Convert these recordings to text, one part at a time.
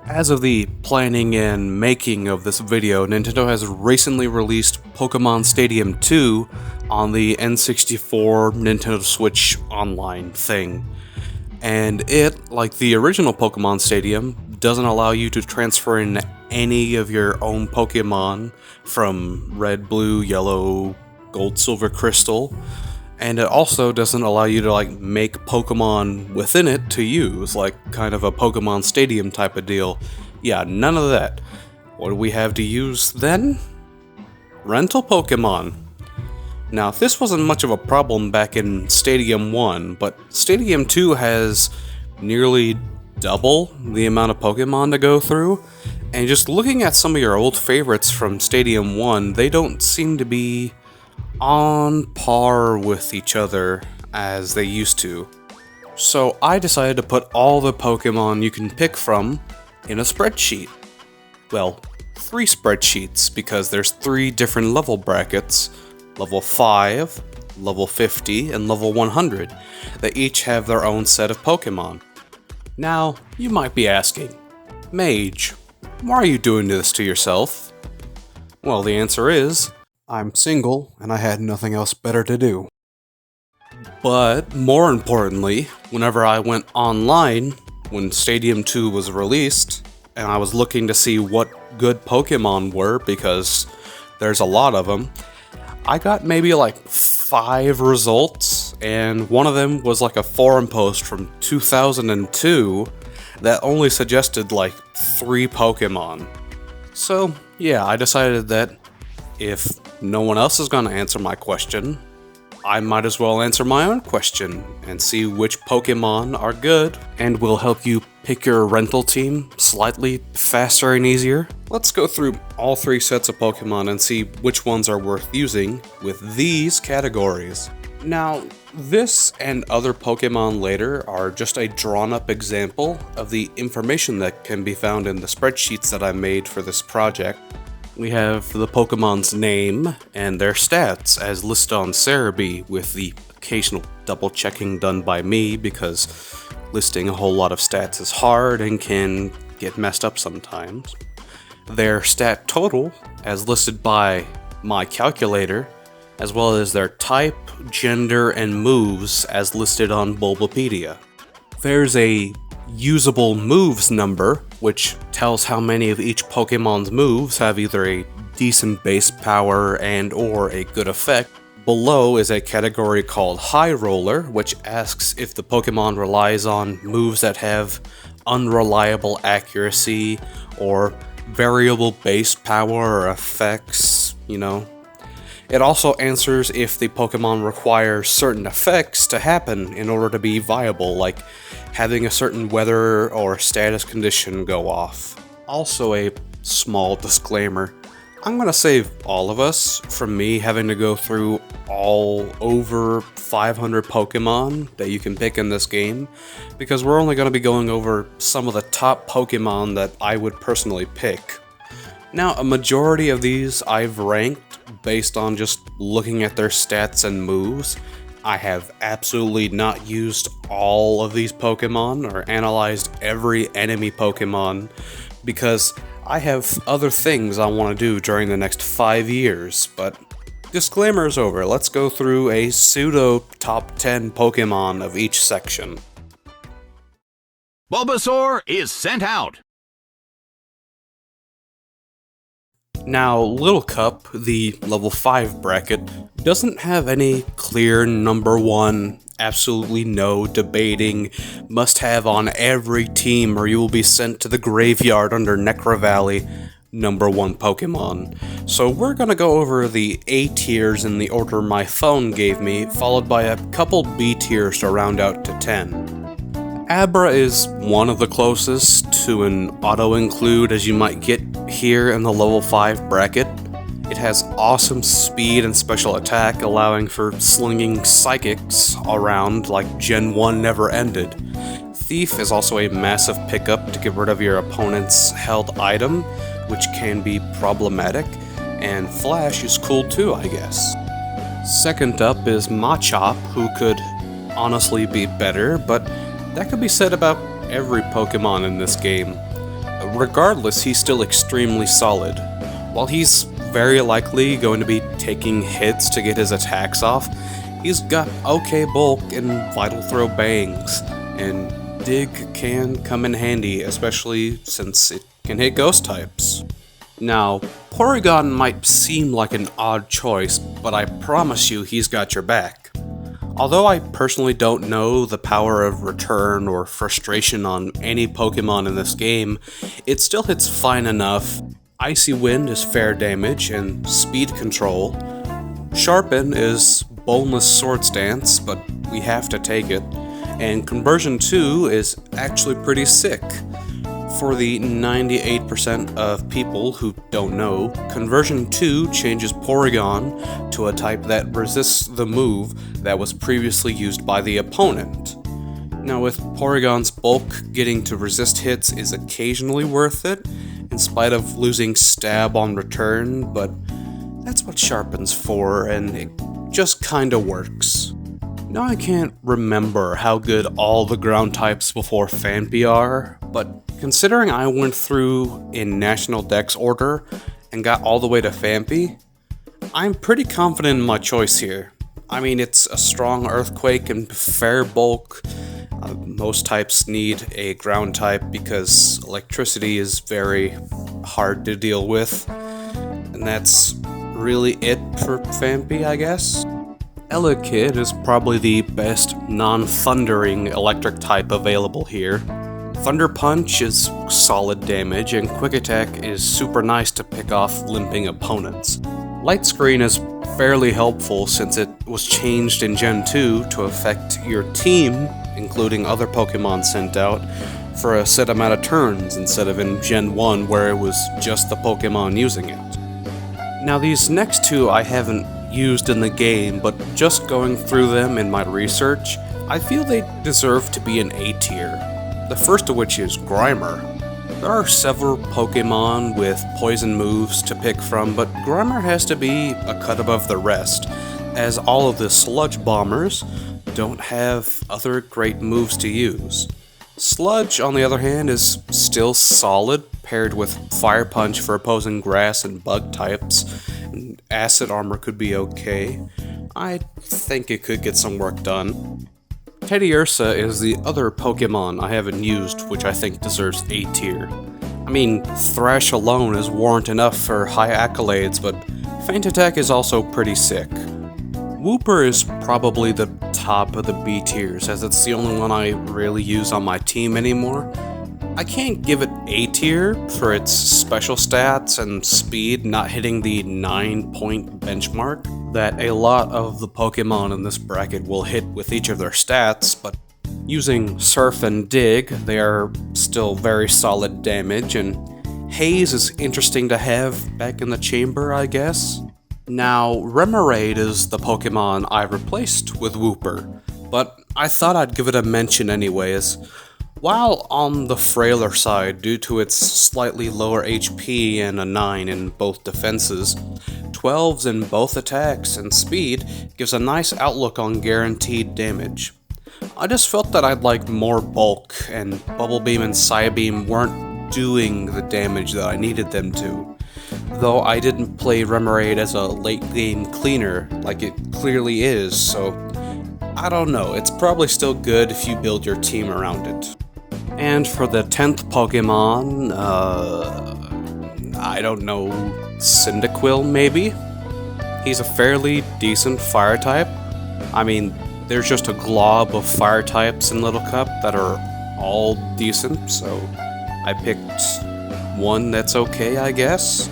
As of the planning and making of this video, Nintendo has recently released Pokémon Stadium 2 on the N64 Nintendo Switch Online thing. And it, like the original Pokémon Stadium, doesn't allow you to transfer in any of your own Pokémon from Red, Blue, Yellow, Gold, Silver, Crystal. And it also doesn't allow you to make Pokemon within it to use, like kind of a Pokemon Stadium type of deal. Yeah, none of that. What do we have to use then? Rental Pokemon. Now, this wasn't much of a problem back in Stadium 1, but Stadium 2 has nearly double the amount of Pokemon to go through, and just looking at some of your old favorites from Stadium 1, they don't seem to be on par with each other as they used to. So I decided to put all the Pokemon you can pick from in a spreadsheet. Well, 3 spreadsheets, because there's 3 different level brackets, level 5, level 50, and level 100, that each have their own set of Pokemon. Now, you might be asking, Mage, why are you doing this to yourself? Well, the answer is, I'm single, and I had nothing else better to do. But, more importantly, whenever I went online, when Stadium 2 was released, and I was looking to see what good Pokemon were, because there's a lot of them, I got maybe 5 results, and one of them was a forum post from 2002 that only suggested 3 Pokemon. So, yeah, I decided that if no one else is going to answer my question, I might as well answer my own question and see which Pokemon are good and will help you pick your rental team slightly faster and easier. Let's go through all 3 sets of Pokemon and see which ones are worth using with these categories. Now, this and other Pokemon later are just a drawn-up example of the information that can be found in the spreadsheets that I made for this project. We have the Pokemon's name and their stats as listed on Cerebi, with the occasional double checking done by me because listing a whole lot of stats is hard and can get messed up sometimes. Their stat total as listed by my calculator, as well as their type, gender, and moves as listed on Bulbapedia. There's a usable moves number, which tells how many of each Pokemon's moves have either a decent base power and or a good effect. Below is a category called High Roller, which asks if the Pokemon relies on moves that have unreliable accuracy or variable base power or effects, It also answers if the Pokemon requires certain effects to happen in order to be viable, like having a certain weather or status condition go off. Also, a small disclaimer, I'm going to save all of us from me having to go through all over 500 Pokemon that you can pick in this game, because we're only going to be going over some of the top Pokemon that I would personally pick. Now, a majority of these I've ranked based on just looking at their stats and moves. I have absolutely not used all of these Pokemon or analyzed every enemy Pokemon because I have other things I want to do during the next 5 years, but disclaimer's over. Let's go through a pseudo top 10 Pokemon of each section. Bulbasaur is sent out! Now, Little Cup, the level 5 bracket, doesn't have any clear number 1, absolutely no debating, must-have on every team or you will be sent to the graveyard under Necro Valley number 1 Pokemon. So we're gonna go over the A tiers in the order my phone gave me, followed by a couple B tiers to round out to 10. Abra is one of the closest to an auto-include as you might get here in the level 5 bracket. It has awesome speed and special attack, allowing for slinging psychics around like Gen 1 never ended. Thief is also a massive pickup to get rid of your opponent's held item, which can be problematic, and Flash is cool too, I guess. Second up is Machop, who could honestly be better, but that could be said about every Pokemon in this game. regardless, he's still extremely solid. While he's very likely going to be taking hits to get his attacks off, he's got okay bulk and vital throw bangs, and dig can come in handy, especially since it can hit ghost types. Now, Porygon might seem like an odd choice, but I promise you he's got your back. Although I personally don't know the power of return or frustration on any Pokemon in this game, it still hits fine enough. Icy Wind is fair damage and speed control. Sharpen is boneless sword stance, but we have to take it. And Conversion 2 is actually pretty sick. For the 98% of people who don't know, Conversion 2 changes Porygon to a type that resists the move that was previously used by the opponent. Now, with Porygon's bulk, getting to resist hits is occasionally worth it, in spite of losing stab on return, but that's what Sharpen's for, and it just kinda works. Now I can't remember how good all the ground types before Phanpy are, but considering I went through in National Dex order and got all the way to Phanpy, I'm pretty confident in my choice here. I mean, it's a strong Earthquake and fair bulk. Most types need a ground type because electricity is very hard to deal with, and that's really it for Phanpy, I guess. Elekid is probably the best non-thundering electric type available here. Thunder Punch is solid damage, and Quick Attack is super nice to pick off limping opponents. Light Screen is fairly helpful since it was changed in Gen 2 to affect your team, including other Pokemon sent out, for a set amount of turns instead of in Gen 1 where it was just the Pokemon using it. Now these next two I haven't used in the game, but just going through them in my research, I feel they deserve to be an A tier. The first of which is Grimer. There are several Pokemon with poison moves to pick from, but Grimer has to be a cut above the rest, as all of the Sludge Bombers don't have other great moves to use. Sludge, on the other hand, is still solid, paired with Fire Punch for opposing grass and bug types, and Acid Armor could be okay. I think it could get some work done. Teddiursa is the other Pokemon I haven't used, which I think deserves A tier. I mean, Thrash alone is warrant enough for high accolades, but Feint Attack is also pretty sick. Wooper is probably the top of the B tiers, as it's the only one I really use on my team anymore. I can't give it A tier for its special stats and speed not hitting the 9-point benchmark that a lot of the Pokemon in this bracket will hit with each of their stats, but using Surf and Dig, they are still very solid damage, and Haze is interesting to have back in the chamber, I guess. Now, Remoraid is the Pokemon I replaced with Wooper, but I thought I'd give it a mention anyways. While on the frailer side due to its slightly lower HP and a 9 in both defenses, 12s in both attacks and speed gives a nice outlook on guaranteed damage. I just felt that I'd like more bulk, and Bubble Beam and Psybeam weren't doing the damage that I needed them to. Though I didn't play Remoraid as a late game cleaner like it clearly is, so I don't know, it's probably still good if you build your team around it. And for the 10th Pokemon, I don't know, Cyndaquil maybe? He's a fairly decent fire type. I mean, there's just a glob of fire types in Little Cup that are all decent, so I picked one that's okay, I guess.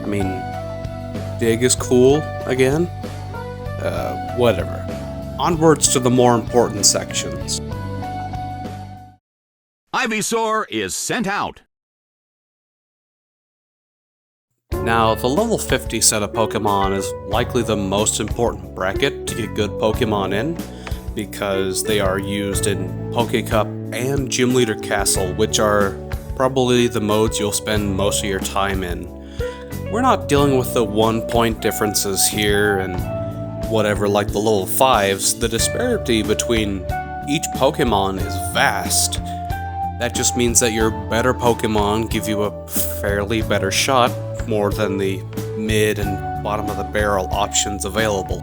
I mean, Dig is cool, again. Whatever. Onwards to the more important sections. Ivysaur is sent out. Now, the level 50 set of Pokemon is likely the most important bracket to get good Pokemon in, because they are used in Pokécup and Gym Leader Castle, which are probably the modes you'll spend most of your time in. We're not dealing with the 1-point differences here and whatever like the level 5s. The disparity between each Pokemon is vast. That just means that your better Pokemon give you a fairly better shot, more than the mid and bottom of the barrel options available.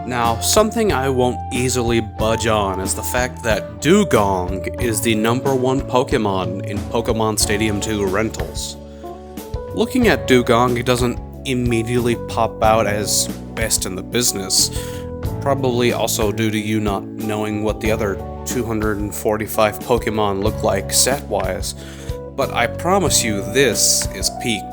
Now, something I won't easily budge on is the fact that Dugong is the #1 Pokemon in Pokémon Stadium 2 rentals. Looking at Dugong, it doesn't immediately pop out as best in the business, probably also due to you not knowing what the other 245 Pokemon look like stat-wise, but I promise you this is peak.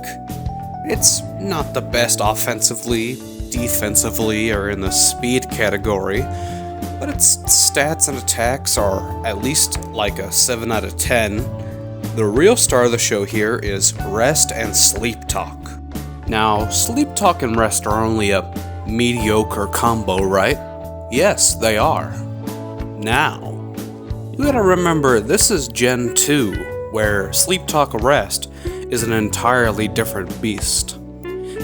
It's not the best offensively, defensively, or in the speed category, but its stats and attacks are at least like a 7 out of 10. The real star of the show here is Rest and Sleep Talk. Now, Sleep Talk and Rest are only a mediocre combo, right? Yes, they are. Now, you gotta remember this is Gen 2, where Sleep Talk Rest is an entirely different beast.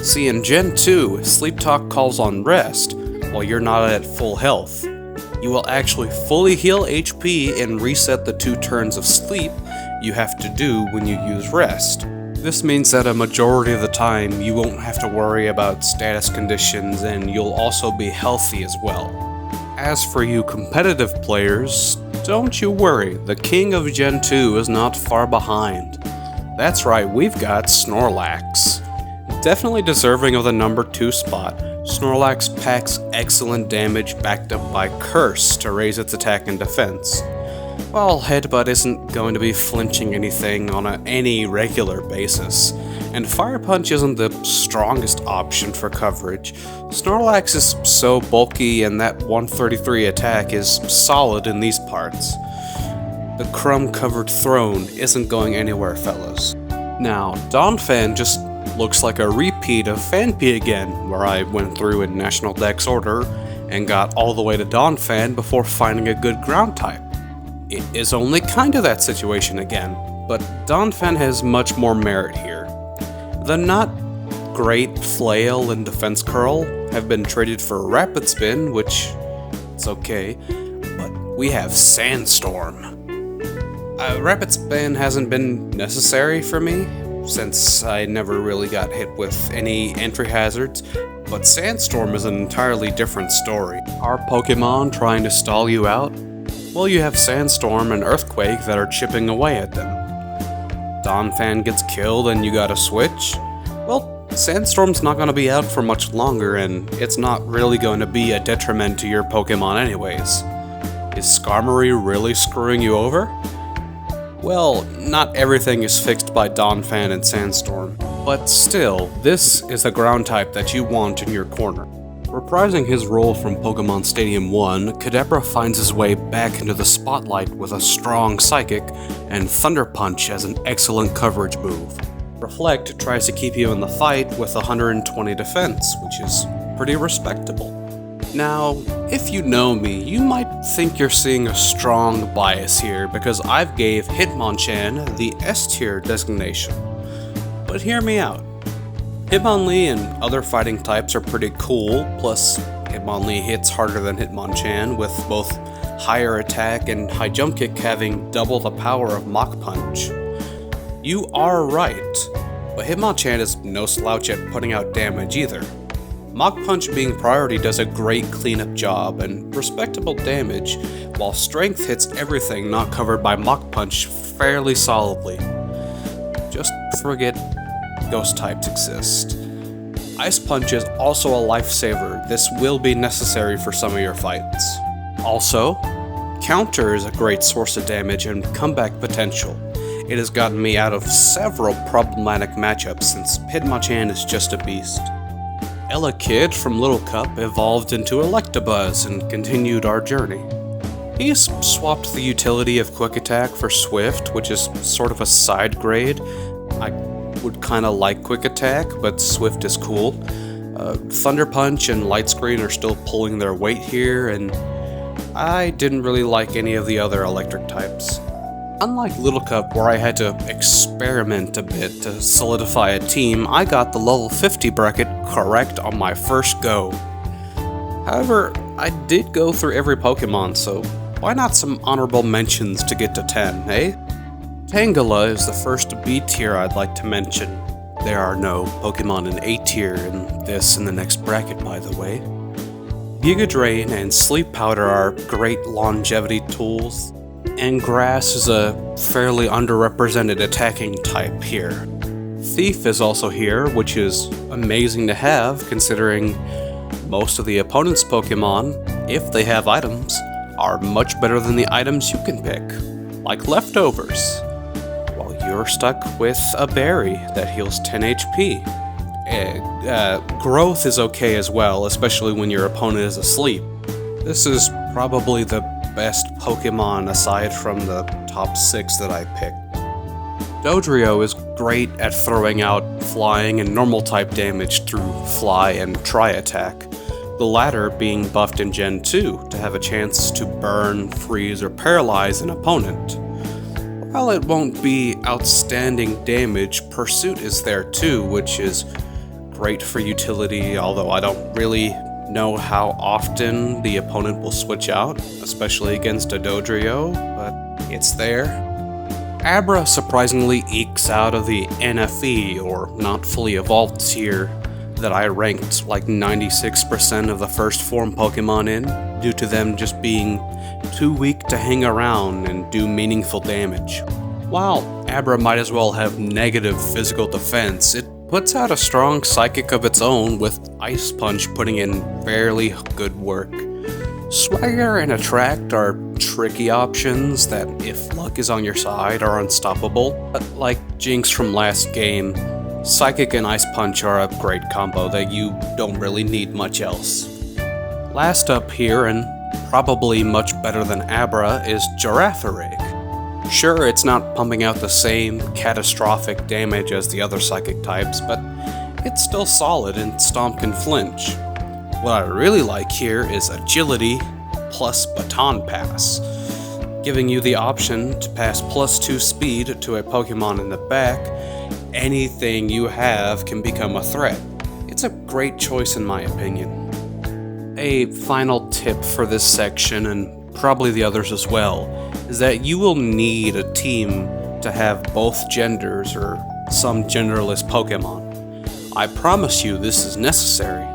See, in Gen 2, Sleep Talk calls on Rest while you're not at full health. You will actually fully heal HP and reset the 2 turns of sleep you have to do when you use Rest. This means that a majority of the time you won't have to worry about status conditions, and you'll also be healthy as well. As for you competitive players, don't you worry, the king of Gen 2 is not far behind. That's right, we've got Snorlax. Definitely deserving of the #2 spot, Snorlax packs excellent damage backed up by Curse to raise its attack and defense. While Headbutt isn't going to be flinching anything on any regular basis, and Fire Punch isn't the strongest option for coverage, Snorlax is so bulky and that 133 attack is solid in these parts. The crumb-covered throne isn't going anywhere, fellas. Now, Donphan just looks like a repeat of Phanpy again, where I went through in National Dex order and got all the way to Donphan before finding a good ground type. It is only kinda that situation again, but Donphan has much more merit here. The not great Flail and Defense Curl have been traded for Rapid Spin, which it's okay, but we have Sandstorm. Rapid Spin hasn't been necessary for me, since I never really got hit with any entry hazards, but Sandstorm is an entirely different story. Are Pokemon trying to stall you out? Well, you have Sandstorm and Earthquake that are chipping away at them. Donphan gets killed and you gotta switch? Well, Sandstorm's not gonna be out for much longer, and it's not really going to be a detriment to your Pokemon anyways. Is Skarmory really screwing you over? Well, not everything is fixed by Donphan and Sandstorm, but still, this is the ground type that you want in your corner. Reprising his role from Pokémon Stadium 1, Kadabra finds his way back into the spotlight with a strong Psychic, and Thunder Punch as an excellent coverage move. Reflect tries to keep you in the fight with 120 defense, which is pretty respectable. Now, if you know me, you might think you're seeing a strong bias here because I've gave Hitmonchan the S-tier designation. But hear me out. Hitmonlee and other fighting types are pretty cool, plus Hitmonlee hits harder than Hitmonchan, with both higher attack and high jump kick having double the power of Mach Punch. You are right, but Hitmonchan is no slouch at putting out damage either. Mach Punch being priority does a great cleanup job and respectable damage, while Strength hits everything not covered by Mach Punch fairly solidly. Just forget Ghost types exist. Ice Punch is also a lifesaver. This will be necessary for some of your fights. Also, Counter is a great source of damage and comeback potential. It has gotten me out of several problematic matchups since Hitmonchan is just a beast. Elekid from Little Cup evolved into Electabuzz and continued our journey. He's swapped the utility of Quick Attack for Swift, which is sort of a side grade. I would kinda like Quick Attack, but Swift is cool. Thunder Punch and Light Screen are still pulling their weight here, and I didn't really like any of the other electric types. Unlike Little Cup, where I had to experiment a bit to solidify a team, I got the level 50 bracket correct on my first go. However, I did go through every Pokemon, so why not some honorable mentions to get to 10, eh? Tangela is the first B tier I'd like to mention. There are no Pokemon in A tier in this and the next bracket, by the way. Giga Drain and Sleep Powder are great longevity tools, and Grass is a fairly underrepresented attacking type here. Thief is also here, which is amazing to have considering most of the opponent's Pokemon, if they have items, are much better than the items you can pick, like Leftovers, while you're stuck with a berry that heals 10 HP. Growth is okay as well, especially when your opponent is asleep. This is probably the best Pokemon aside from the top 6 that I picked. Dodrio is great at throwing out flying and normal type damage through Fly and Tri-Attack, the latter being buffed in Gen 2 to have a chance to burn, freeze, or paralyze an opponent. While it won't be outstanding damage, Pursuit is there too, which is great for utility, although I don't really know how often the opponent will switch out, especially against a Dodrio, but it's there. Abra surprisingly ekes out of the NFE, or not fully evolved tier, that I ranked like 96% of the first form Pokemon in, due to them just being too weak to hang around and do meaningful damage. While Abra might as well have negative physical defense, it puts out a strong psychic of its own, with Ice Punch putting in fairly good work. Swagger and Attract are tricky options that, if luck is on your side, are unstoppable, but like Jinx from last game, Psychic and Ice Punch are a great combo that you don't really need much else. Last up here, and probably much better than Abra, is Girafarig. Sure, it's not pumping out the same catastrophic damage as the other psychic types, but it's still solid and Stomp can flinch. What I really like here is Agility plus Baton Pass, giving you the option to pass +2 speed to a Pokemon in the back. Anything you have can become a threat. It's a great choice in my opinion. A final tip for this section, and probably the others as well, is that you will need a team to have both genders or some genderless Pokemon. I promise you this is necessary.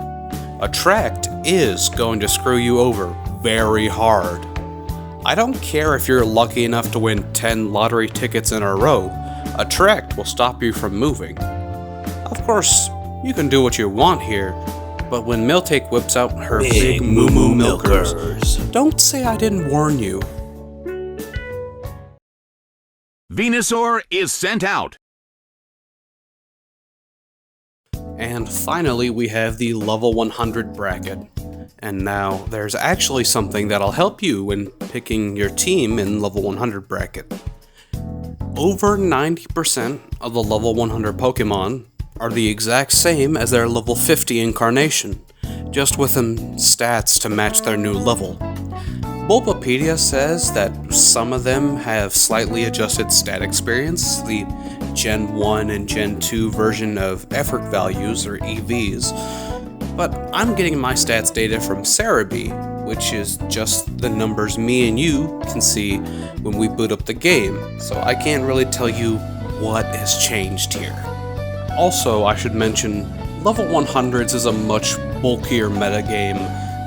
Attract is going to screw you over very hard. I don't care if you're lucky enough to win 10 lottery tickets in a row, Attract will stop you from moving. Of course, you can do what you want here, but when Miltank whips out her big moo-moo milkers, don't say I didn't warn you. Venusaur is sent out. And finally, we have the level 100 bracket. And now, there's actually something that'll help you when picking your team in level 100 bracket. Over 90% of the level 100 Pokemon are the exact same as their level 50 incarnation, just with some stats to match their new level. Bulbapedia says that some of them have slightly adjusted stat experience, the Gen 1 and Gen 2 version of effort values, or EVs, but I'm getting my stats data from Cerebi, which is just the numbers me and you can see when we boot up the game, so I can't really tell you what has changed here. Also, I should mention, level 100s is a much bulkier metagame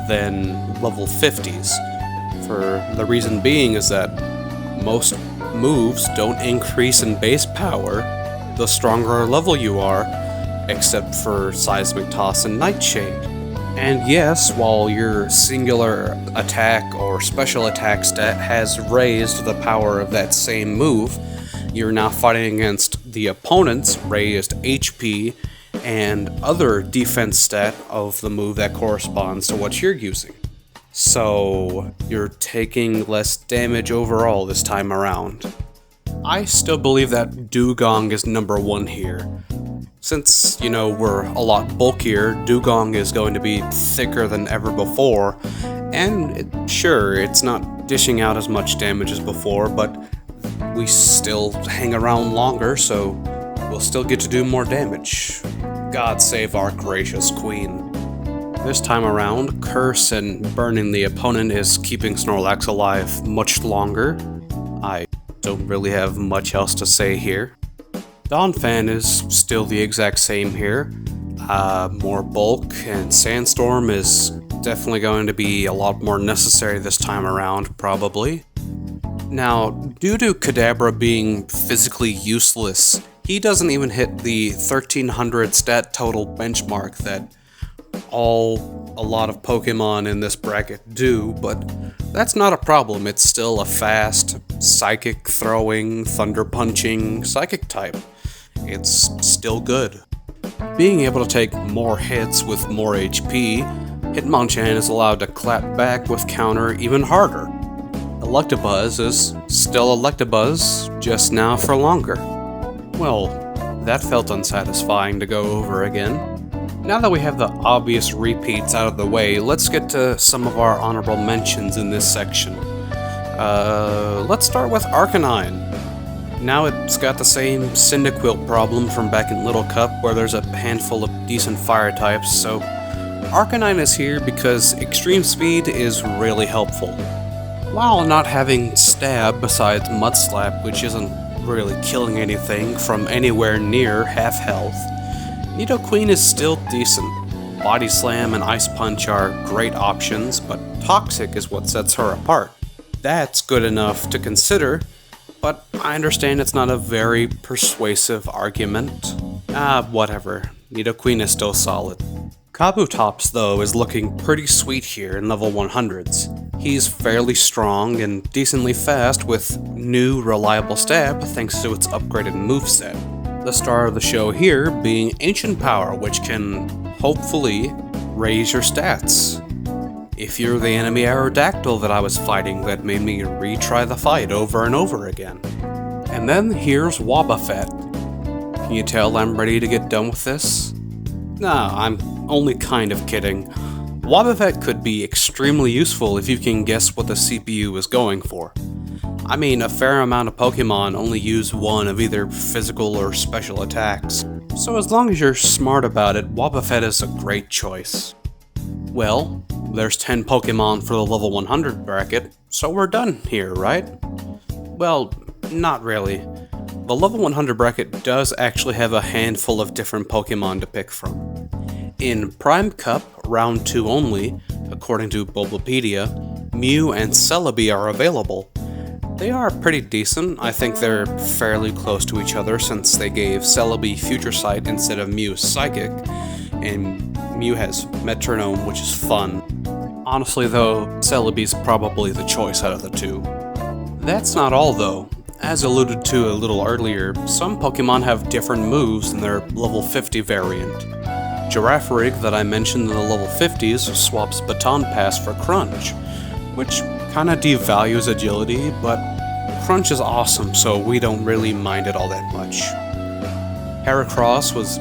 than level 50s. For the reason being is that most moves don't increase in base power the stronger level you are, except for Seismic Toss and Nightshade. And yes, while your singular attack or special attack stat has raised the power of that same move, you're now fighting against the opponent's raised HP and other defense stat of the move that corresponds to what you're using. So you're taking less damage overall this time around. I still believe that Dugong is number 1 here. Since, we're a lot bulkier, Dugong is going to be thicker than ever before, and sure, it's not dishing out as much damage as before, but we still hang around longer, so we'll still get to do more damage. God save our gracious queen. This time around, Curse and burning the opponent is keeping Snorlax alive much longer. I Don't really have much else to say here. Donphan is still the exact same here. More bulk, and Sandstorm is definitely going to be a lot more necessary this time around, probably. Now, due to Kadabra being physically useless, he doesn't even hit the 1300 stat total benchmark that a lot of Pokemon in this bracket do, but that's not a problem. It's still a fast, psychic throwing, thunder punching, psychic type. It's still good. Being able to take more hits with more HP, Hitmonchan is allowed to clap back with counter even harder. Electabuzz is still Electabuzz, just now for longer. Well, that felt unsatisfying to go over again. Now that we have the obvious repeats out of the way, let's get to some of our honorable mentions in this section. Let's start with Arcanine. Now it's got the same Cyndaquil problem from back in Little Cup, where there's a handful of decent fire types, so Arcanine is here because extreme speed is really helpful. While not having stab besides Mud Slap, which isn't really killing anything from anywhere near half health, Nidoqueen is still decent. Body Slam and Ice Punch are great options, but Toxic is what sets her apart. That's good enough to consider, but I understand it's not a very persuasive argument. Whatever. Nidoqueen is still solid. Kabutops, though, is looking pretty sweet here in level 100s. He's fairly strong and decently fast with new reliable stab thanks to its upgraded moveset. The star of the show here being Ancient Power, which can hopefully raise your stats. If you're the enemy Aerodactyl that I was fighting that made me retry the fight over and over again. And then here's Wobbuffet. Can you tell I'm ready to get done with this? Nah, I'm only kind of kidding. Wobbuffet could be extremely useful if you can guess what the CPU is going for. I mean, a fair amount of Pokemon only use one of either physical or special attacks, so as long as you're smart about it, Wobbuffet is a great choice. Well, there's 10 Pokemon for the level 100 bracket, so we're done here, right? Well, not really. The level 100 bracket does actually have a handful of different Pokemon to pick from. In Prime Cup, round 2 only, according to Bulbapedia, Mew and Celebi are available. They are pretty decent. I think they're fairly close to each other since they gave Celebi Future Sight instead of Mew Psychic, and Mew has Metronome, which is fun. Honestly though, Celebi's probably the choice out of the two. That's not all though. As alluded to a little earlier, some Pokemon have different moves in their level 50 variant. Girafarig that I mentioned in the level 50s swaps Baton Pass for Crunch, which kinda devalues agility, but Crunch is awesome, so we don't really mind it all that much. Heracross was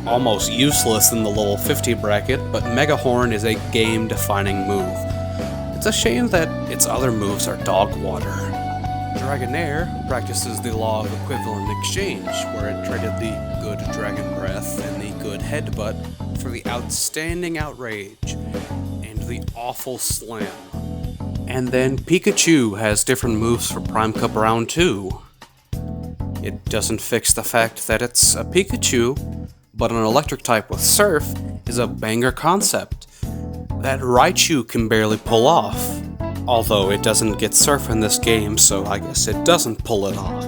almost useless in the level 50 bracket, but Mega Horn is a game-defining move. It's a shame that its other moves are dog water. Dragonair practices the law of equivalent exchange, where it traded the good Dragon Breath and the good Headbutt for the outstanding Outrage and the awful Slam. And then Pikachu has different moves for Prime Cup Round 2. It doesn't fix the fact that it's a Pikachu, but an electric type with Surf is a banger concept that Raichu can barely pull off. Although it doesn't get Surf in this game, so I guess it doesn't pull it off.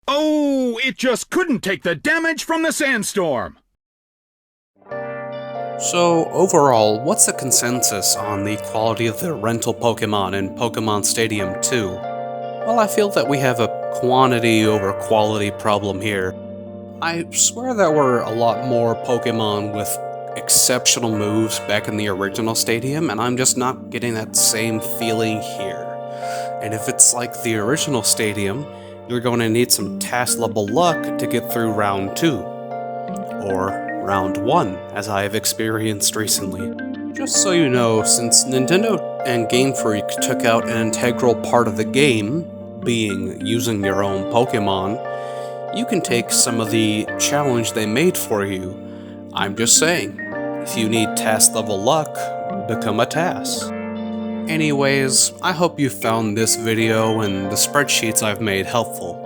Oh, it just couldn't take the damage from the sandstorm! So, overall, what's the consensus on the quality of the rental Pokémon in Pokémon Stadium 2? Well, I feel that we have a quantity over quality problem here. I swear there were a lot more Pokémon with exceptional moves back in the original Stadium, and I'm just not getting that same feeling here. And if it's like the original Stadium, you're going to need some task level luck to get through round 2. Or round 1, as I have experienced recently. Just so you know, since Nintendo and Game Freak took out an integral part of the game, being using your own Pokemon, you can take some of the challenge they made for you. I'm just saying, if you need task level luck, become a task. Anyways, I hope you found this video and the spreadsheets I've made helpful.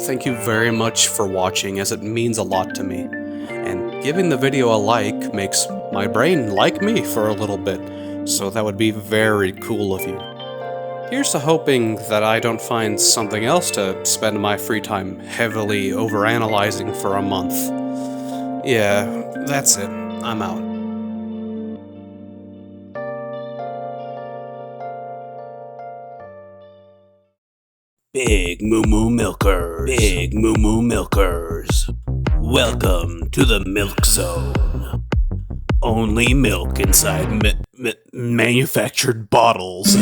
Thank you very much for watching, as it means a lot to me. And giving the video a like makes my brain like me for a little bit, so that would be very cool of you. Here's to hoping that I don't find something else to spend my free time heavily overanalyzing for a month. Yeah, that's it. I'm out. Big Moo Moo Milkers. Big Moo Moo Milkers. Welcome to the Milk Zone. Only milk inside manufactured bottles.